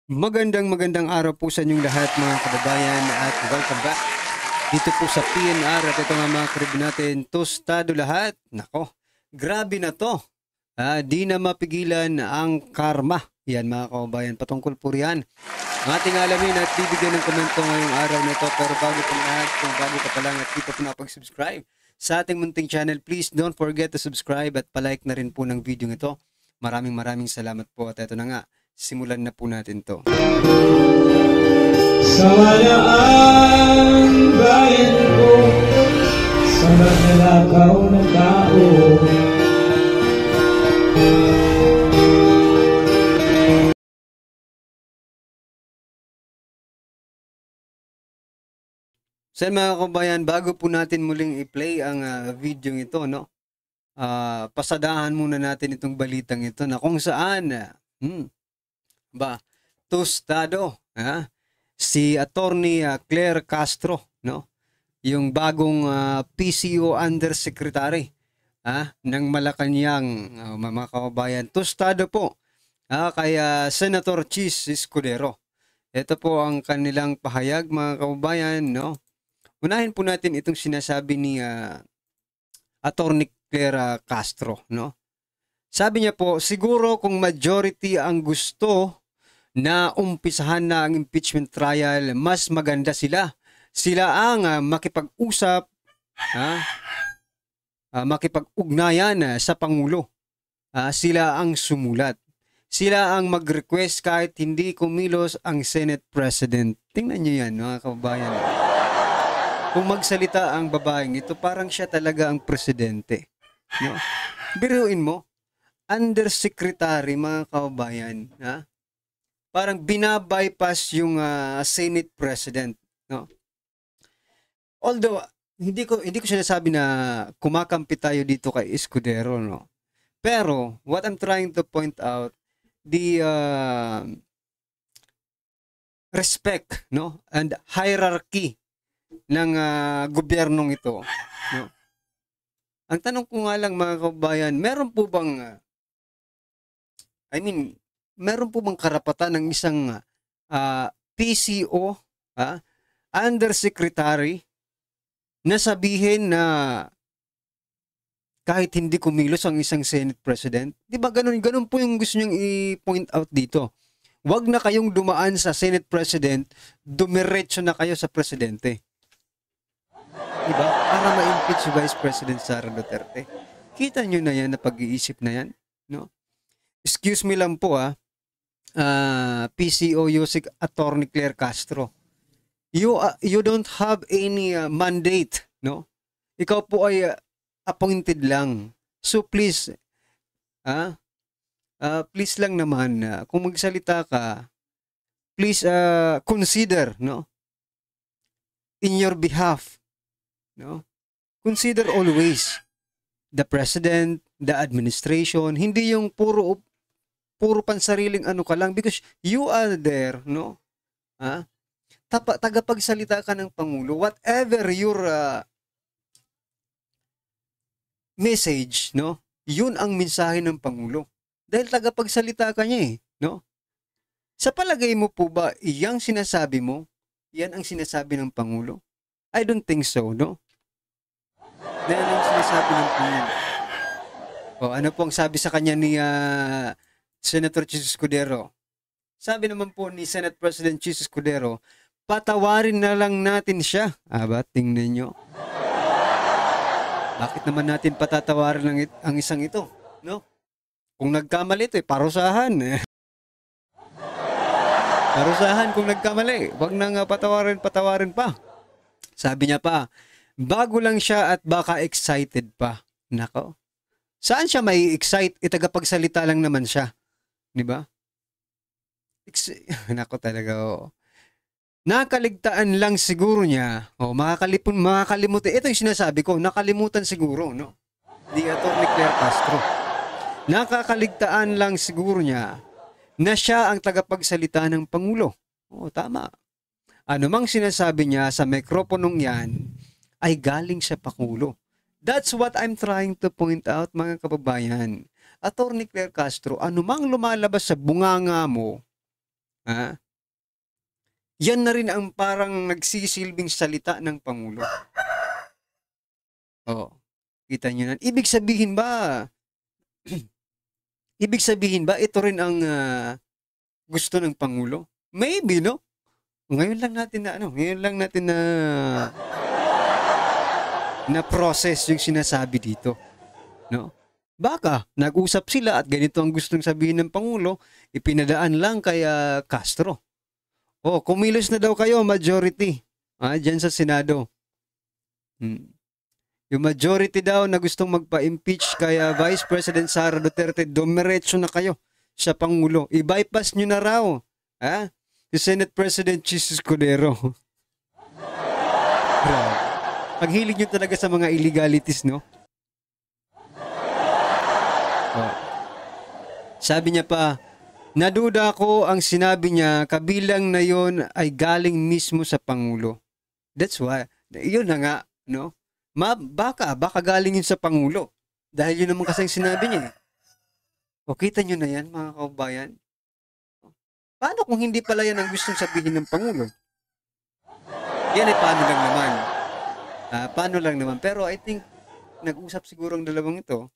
Magandang araw po sa inyong lahat mga kababayan at welcome back dito po sa PNR at ito nga mga karib natin, tostado lahat. Nako, grabe na to. Di na mapigilan ang karma. Yan mga kababayan, patungkol po riyan. Ang ating alamin at bibigyan ng komento ngayong araw na ito. Pero bago po lahat, kung bago ka pa lang at di pa po nakapag-subscribe sa ating munting channel, please don't forget to subscribe at palike na rin po ng video ito. Maraming salamat po at ito na nga. Simulan na po natin to. Sa walaan bayan ko, sa magnanakaw na tao, So mga kabayan, bago po natin muling i-play ang video ito, no? Pasadahan muna natin itong balitang ito na kung saan tostado si Attorney Claire Castro, no? Yung bagong PCO Undersecretary ng Malacanang, mga kababayan. Tostado po kay Senator Chis Escudero. Ito po ang kanilang pahayag mga kababayan, no? Unahin po natin itong sinasabi ni Attorney Claire Castro, no? Sabi niya po, siguro kung majority ang gusto na umpisahan na ang impeachment trial, mas maganda sila. Sila ang makipag-usap, makipag-ugnayan sa Pangulo. Sila ang sumulat. Sila ang mag-request kahit hindi kumilos ang Senate President. Tingnan niyo yan, mga kababayan. Kung magsalita ang babaeng ito, parang siya talaga ang presidente. No? Biruin mo, undersecretary, mga kababayan, parang binabypass yung Senate President. No? Although, hindi ko sinasabi na kumakampi tayo dito kay Escudero, no? Pero, what I'm trying to point out, the respect, no? And hierarchy ng gobyernong ito, no? Ang tanong ko nga lang mga kababayan, meron po bang meron po bang karapatan ng isang PCO undersecretary na sabihin na kahit hindi kumilos ang isang Senate President? Di ba ganun po yung gusto niyong i-point out dito? Huwag na kayong dumaan sa Senate President, dumiretso na kayo sa Presidente. Diba? Para ma-impeach si Vice President Sara Duterte. Kita nyo na yan na pag-iisip na yan, no? Excuse me lang po PCO Yusik Attorney Claire Castro. You don't have any mandate, no? Ikaw po ay appointed lang. So please please lang naman kung magsalita ka, please consider, no? In your behalf, no? Consider always the president, the administration, hindi yung puro pansariling ano ka lang, because you are there, no? Tagapagsalita ka ng Pangulo, whatever your message, no? Yun ang mensahe ng Pangulo. Dahil tagapagsalita ka niya no? Sa palagay mo po ba, iyang sinasabi mo, yan ang sinasabi ng Pangulo? I don't think so, no? Yan ang sinasabi ng Pangulo. Ano po ang sabi sa kanya ni Senator Chis Escudero? Sabi naman po ni Senate President Chis Escudero, patawarin na lang natin siya. Tingnan nyo. Bakit naman natin patatawarin ang isang ito? No? Kung nagkamali ito, parusahan. Parusahan kung nagkamali. Huwag nang patawarin pa. Sabi niya pa, bago lang siya at baka excited pa. Nako. Saan siya may excite? Itagapagsalita lang naman siya. Di ba? Nako talaga, Nakaligtaan lang siguro niya. Makakalimutan. Ito yung sinasabi ko, nakalimutan siguro, no? Di Attorney Claire Castro. Nakakaligtaan lang siguro niya na siya ang tagapagsalita ng Pangulo. Tama. Ano mang sinasabi niya sa mikroponong yan ay galing sa Pangulo. That's what I'm trying to point out, mga kababayan. Attorney Claire Castro, anumang lumalabas sa bunganga mo, Ha? Yan na rin ang parang nagsisilbing salita ng Pangulo. Oh, kita niyo na. Ibig sabihin ba ito rin ang gusto ng Pangulo? Maybe, no? Ngayon lang natin na process yung sinasabi dito, no? Baka nag-usap sila at ganito ang gustong sabihin ng Pangulo, ipinadaan lang kay Castro. Oh, kumilos na daw kayo, majority. Diyan sa Senado. Yung majority daw na gustong magpa-impeach kay Vice President Sara Duterte, dumiretso na kayo sa Pangulo. I-bypass nyo na raw. Si Senate President Jesus Cordero. Paghilig nyo talaga sa mga illegalities, no? Sabi niya pa, naduda ko ang sinabi niya, kabilang na yon ay galing mismo sa Pangulo. That's why, yun na nga, no? Baka galing yun sa Pangulo. Dahil yun naman kasing sinabi niya. O kita nyo na yan, mga kaubayan. Paano kung hindi pala yan ang gustong sabihin ng Pangulo? Yan ay paano lang naman. Pero I think, nag-usap siguro ang dalawang ito.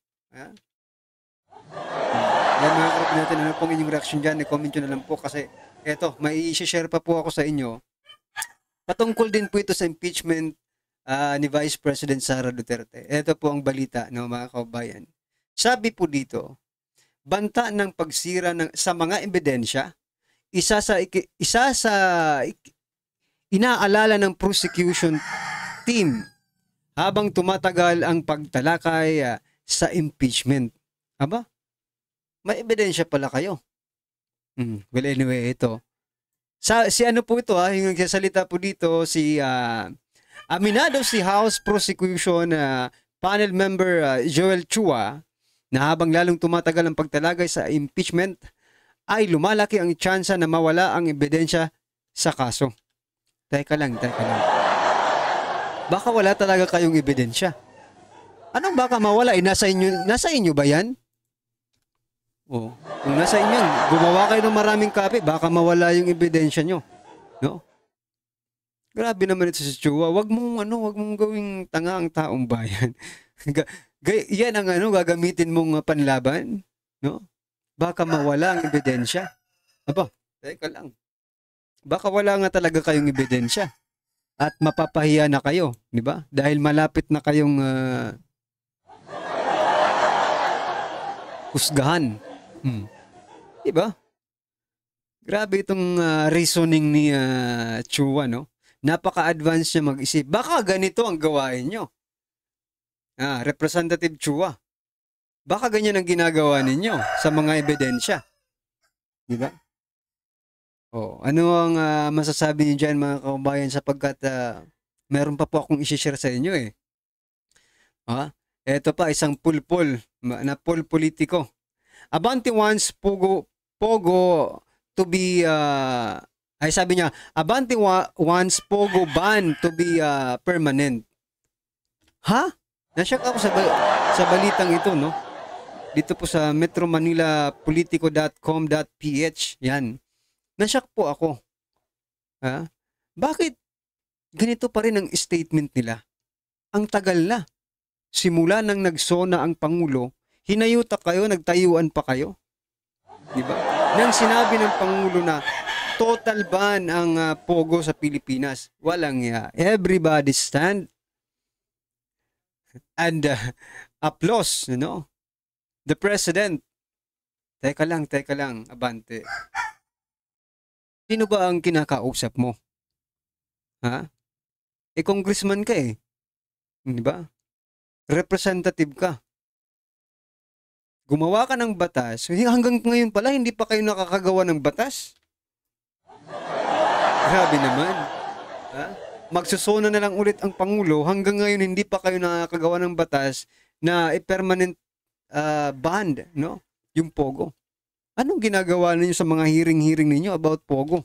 Yan mga kapatid natin, ano pong inyong reaction dyan? I-comment nyo na lang po kasi eto, may i-share pa po ako sa inyo. Patungkol din po ito sa impeachment ni Vice President Sara Duterte. Ito po ang balita, no, mga kaubayan. Sabi po dito, banta ng pagsira sa mga ebidensya, isa sa inaalala ng prosecution team habang tumatagal ang pagtalakay sa impeachment. Aba? May ebidensya pala kayo. Well, anyway, ito. Si ano po ito, yung nagsasalita po dito, aminado si House Prosecution Panel Member Joel Chua na habang lalong tumatagal ang pagtalagay sa impeachment, ay lumalaki ang tsansa na mawala ang ebidensya sa kaso. Teka lang. Baka wala talaga kayong ebidensya. Anong baka mawala? Nasa inyo ba yan? Oh, kung nasa inyo, gumawa kayo ng maraming copy, baka mawala yung ebidensya nyo. No? Grabe naman ito si Chua. Wag mong gawing tanga ang taong bayan. Yan ang gagamitin mong panlaban, no? Baka mawala ang ebidensya. Aba, teka lang. Baka wala nga talaga kayong ebidensya. At mapapahiya na kayo, di ba? Dahil malapit na kayong husgahan. Diba? Grabe itong reasoning ni Chua, no? Napaka-advanced niya mag-isip. Baka ganito ang gawain nyo. Representative Chua. Baka ganyan ang ginagawa ninyo sa mga ebidensya. Diba? Ano ang masasabi niyo dyan, mga kaubayan, sapagkat meron pa po akong isi-share sa inyo eh. Ito pa, isang pulpul na politiko. Abante wants Pogo to be sabi niya, Abante wants Pogo ban to be permanent. Nashock ako sa balitang ito, no? Dito po sa metromanilapolitico.com.ph. Yan. Nashock po ako. Bakit ganito pa rin ang statement nila? Ang tagal na. Simula nang nagsona ang Pangulo, hinayutak kayo, nagtayuan pa kayo. Diba? Nang sinabi ng Pangulo na total ban ang Pogo sa Pilipinas, walang everybody stand and applause, the President. Teka lang, Abante. Sino ba ang kinakausap mo? Congressman ka eh. Diba? Representative ka. Gumawa ka ng batas, hanggang ngayon pala hindi pa kayo nakakagawa ng batas. Grabe naman. Magsusona na lang ulit ang Pangulo, hanggang ngayon hindi pa kayo nakakagawa ng batas na permanent ban, no? Yung Pogo. Anong ginagawa ninyo sa mga hearing ninyo about Pogo?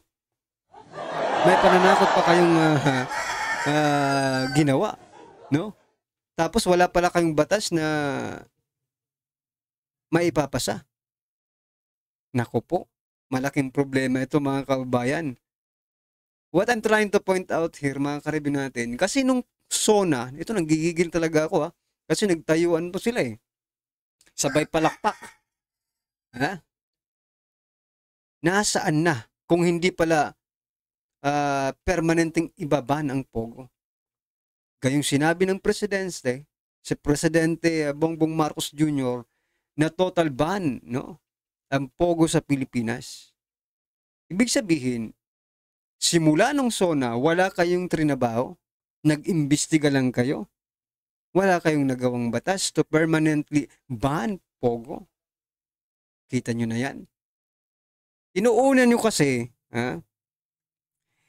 May pananakot pa kayong ginawa, no? Tapos wala pala kayong batas na maipapasa. Nako po, malaking problema ito mga kababayan. What I'm trying to point out here mga karibin natin, kasi nung SONA, ito nanggigigil talaga ako kasi nagtayuan po sila sabay palakpak. Ha? Nasaan na kung hindi pala permanenteng ibaban ang Pogo? Gayong sinabi ng presidente, si Presidente Bongbong Marcos Jr., na total ban, no, ang Pogo sa Pilipinas. Ibig sabihin, simula nung SONA, wala kayong trinabaho, nag-imbestiga lang kayo, wala kayong nagawang batas to permanently ban Pogo. Kita nyo na yan. Inuuna nyo kasi,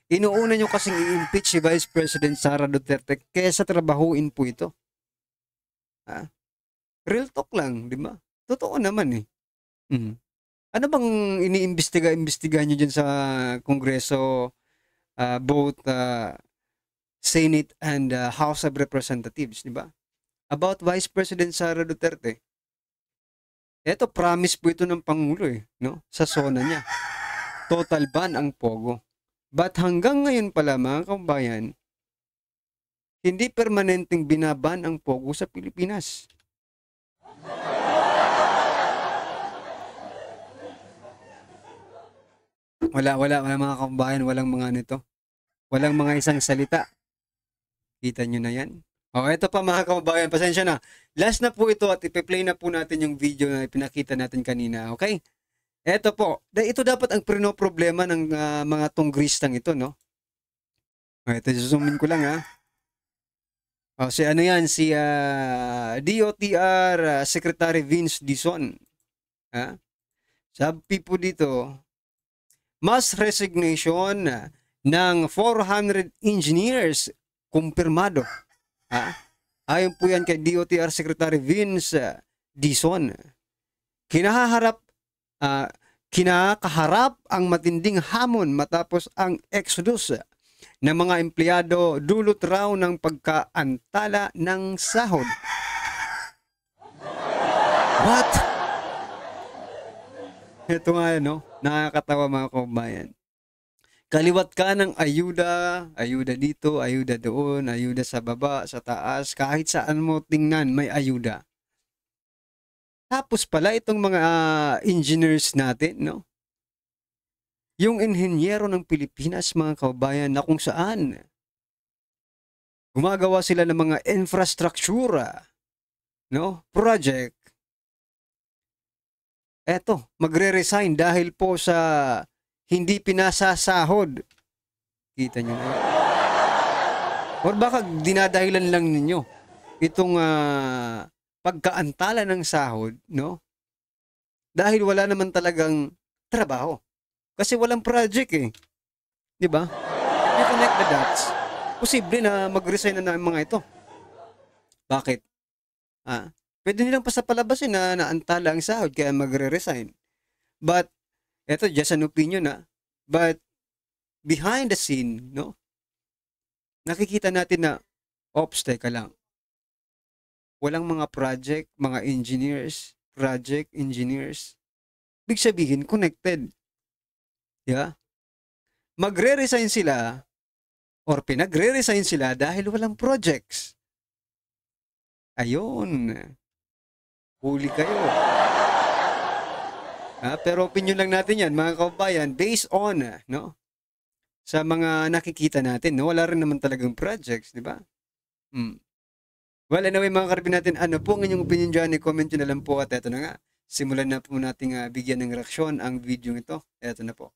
inuuna nyo kasing i-impeach si Vice President Sara Duterte kesa trabahuin po ito. Real talk lang, di ba? Totoo naman Ano bang iniimbestiga nyo dyan sa Kongreso, both Senate and House of Representatives, di ba? About Vice President Sara Duterte. Ito, promise po ito ng Pangulo no? Sa SONA niya. Total ban ang Pogo. But hanggang ngayon pala mga kabayan, hindi permanenteng binaban ang Pogo sa Pilipinas. Wala mga kabayan, walang mga nito. Walang mga isang salita. Kita nyo na yan. Ito pa mga kababayan, pasensya na. Last na po ito at ipi-play na po natin yung video na pinakita natin kanina, okay? Ito po. Ito dapat ang problema ng mga tunggristang ito, no? Ito, zoomin ko lang si DOTR Secretary Vince Dizon. Sabi po dito, mass resignation ng 400 engineers kumpirmado. Ayon po yan kay DOTR Secretary Vince Dizon. Kinakaharap ang matinding hamon matapos ang exodus ng mga empleyado dulot raw ng pagkaantala ng sahod. What? Ito nga nakakatawa mga kabayan. Kaliwat ka ng ayuda dito, ayuda doon, ayuda sa baba, sa taas, kahit saan mo tingnan may ayuda. Tapos pala itong mga engineers natin, no? Yung inhenyero ng Pilipinas, mga kababayan, na kung saan gumagawa sila ng mga infrastructure, no? Project. Eto, magre-resign dahil po sa hindi pinasasahod. Kita nyo na. Or baka dinadahilan lang ninyo itong pagkaantala ng sahod, no? Dahil wala naman talagang trabaho. Kasi walang project Di ba? You connect the dots. Posible na mag-resign na ng mga ito. Bakit? Pwede nilang pasapalabasin na naantala ang sahod kaya magre-resign. But ito, just an opinion But behind the scene, no? Nakikita natin na, teka lang. Walang mga project, mga engineers, project engineers. Big sabihin, connected. Yeah? Magre-resign sila or pinagre-resign sila dahil walang projects. Ayun. Huli kayo. Pero opinion lang natin yan, mga kababayan, based on, no? Sa mga nakikita natin, no? Wala rin naman talagang projects, di ba? Well, anyway, mga karibin natin, ano po ang inyong opinion dyan? I-comment nyo na lang po at eto na nga. Simulan na po natin bigyan ng reaksyon ang video ito. Eto na po.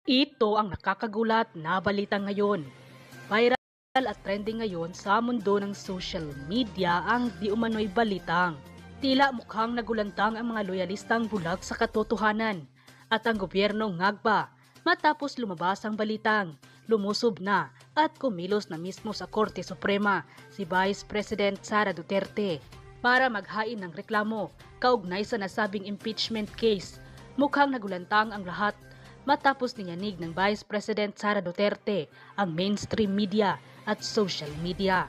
Ito ang nakakagulat na balita ngayon. Viral at trending ngayon sa mundo ng social media ang di umano'y balitang tila mukhang nagulantang ang mga loyalistang bulag sa katotohanan at ang gobyerno ngagba matapos lumabas ang balitang lumusob na at kumilos na mismo sa Korte Suprema si Vice President Sara Duterte para maghain ng reklamo kaugnay sa nasabing impeachment case. Mukhang nagulantang ang lahat matapos ninyanig ng Vice President Sara Duterte ang mainstream media at social media.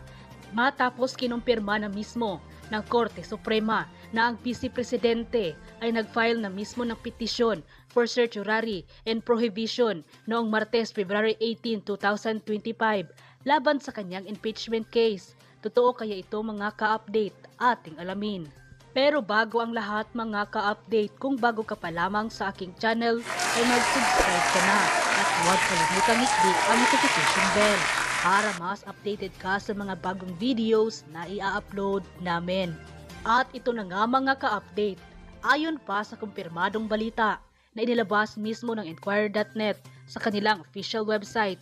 Matapos kinumpirma na mismo ng Korte Suprema na ang Vice Presidente ay nag-file na mismo ng petisyon for certiorari and prohibition noong Martes, February 18, 2025 laban sa kanyang impeachment case. Totoo kaya ito mga ka-update? Ating alamin. Pero bago ang lahat mga ka-update, kung bago ka pa lamang sa aking channel ay mag-subscribe ka na at huwag kalimutang i-click ang notification bell para mas updated ka sa mga bagong videos na i-upload namin. At ito na nga mga ka-update, ayon pa sa kumpirmadong balita na inilabas mismo ng Enquirer.net sa kanilang official website,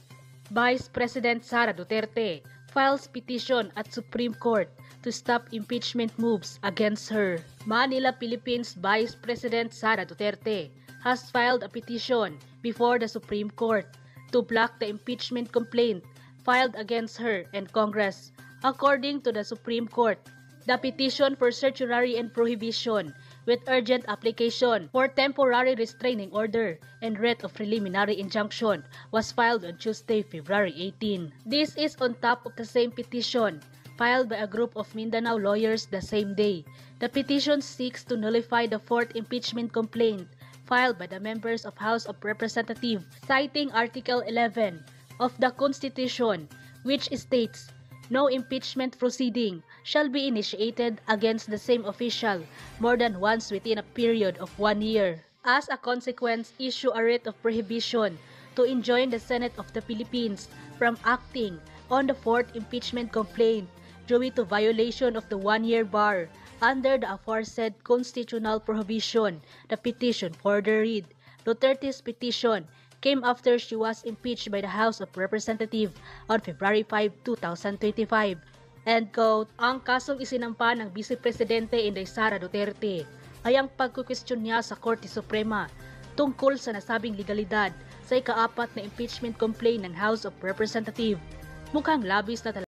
Vice President Sara Duterte files petition at Supreme Court to stop impeachment moves against her. Manila, Philippines Vice President Sara Duterte has filed a petition before the Supreme Court to block the impeachment complaint filed against her and Congress. According to the Supreme Court, the petition for certiorari and prohibition with urgent application for temporary restraining order and writ of preliminary injunction was filed on Tuesday, February 18. This is on top of the same petition filed by a group of Mindanao lawyers the same day. The petition seeks to nullify the fourth impeachment complaint filed by the members of House of Representatives, citing Article 11 of the Constitution, which states, "No impeachment proceeding shall be initiated against the same official more than once within a period of 1 year." As a consequence, issue a writ of prohibition to enjoin the Senate of the Philippines from acting on the fourth impeachment complaint due to violation of the 1-year bar under the aforesaid constitutional prohibition. The petition further read, Duterte's petition came after she was impeached by the House of Representatives on February 5, 2025. End quote. Ang kasong isinampa ng Vice Presidente Inday Sara Duterte ay ang pagkukwestiyon niya sa Korte Suprema tungkol sa nasabing legalidad sa ika-4 na impeachment complaint ng House of Representatives. Mukhang labis na talaga.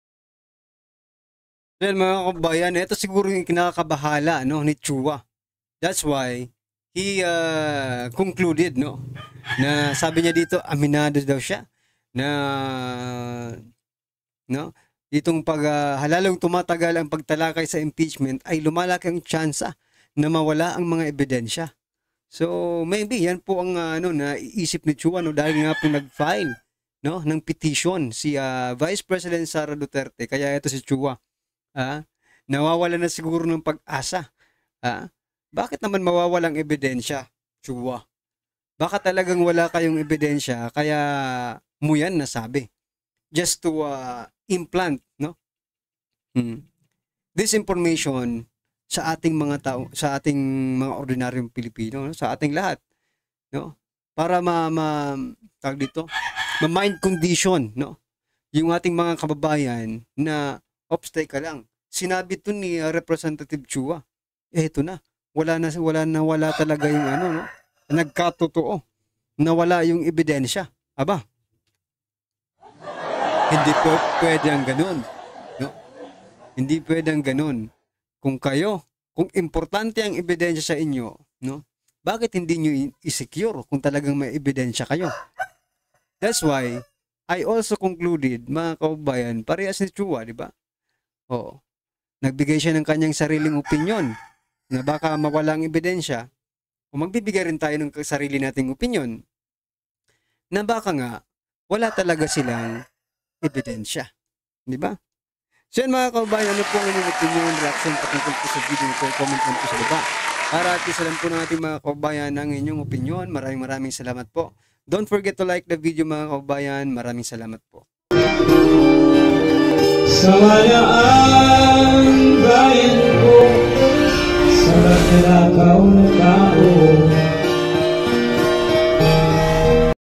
Well, mga kabayan, ito siguro yung kinakabahala ni Chua. That's why he concluded na sabi niya dito, aminado daw siya na itong halalong tumatagal ang pagtalakay sa impeachment ay lumalaki ang tsansa na mawala ang mga ebidensya. So maybe yan po ang naisip ni Chua dahil nga po nag-file ng petition si Vice President Sara Duterte. Kaya ito si Chua nawawala na siguro ng pag-asa. Bakit naman mawawalang ebidensya, Chua? Baka talagang wala kayong ebidensya kaya mo yan nasabi. Just to implant this information sa ating mga tao, sa ating mga ordinaryong Pilipino, sa ating lahat, para tawag dito, ma-mind condition, yung ating mga kababayan na teka lang, sinabi to ni Representative Chua. Eto na, wala talaga yung nagkatotoo. Nawala yung ebidensya. Aba, hindi pwede ang ganun. Hindi pwede ang ganun. Kung importante ang ebidensya sa inyo, bakit hindi nyo i-secure kung talagang may ebidensya kayo? That's why, I also concluded, mga kaubayan, parehas ni Chua, di ba? Oo. Nagbigay siya ng kanyang sariling opinyon na baka mawala ang ebidensya o magbibigay rin tayo ng sarili nating opinyon na baka nga wala talaga silang ebidensya. Di ba? So yan mga kaubayan, ano po ang inyong opinion, reaction patungkol po sa video nito, comment lang po sa baba. Para at isa lang po ng ating mga kaubayan ang inyong opinion. Maraming salamat po. Don't forget to like the video mga kaubayan. Maraming salamat po. Samayaan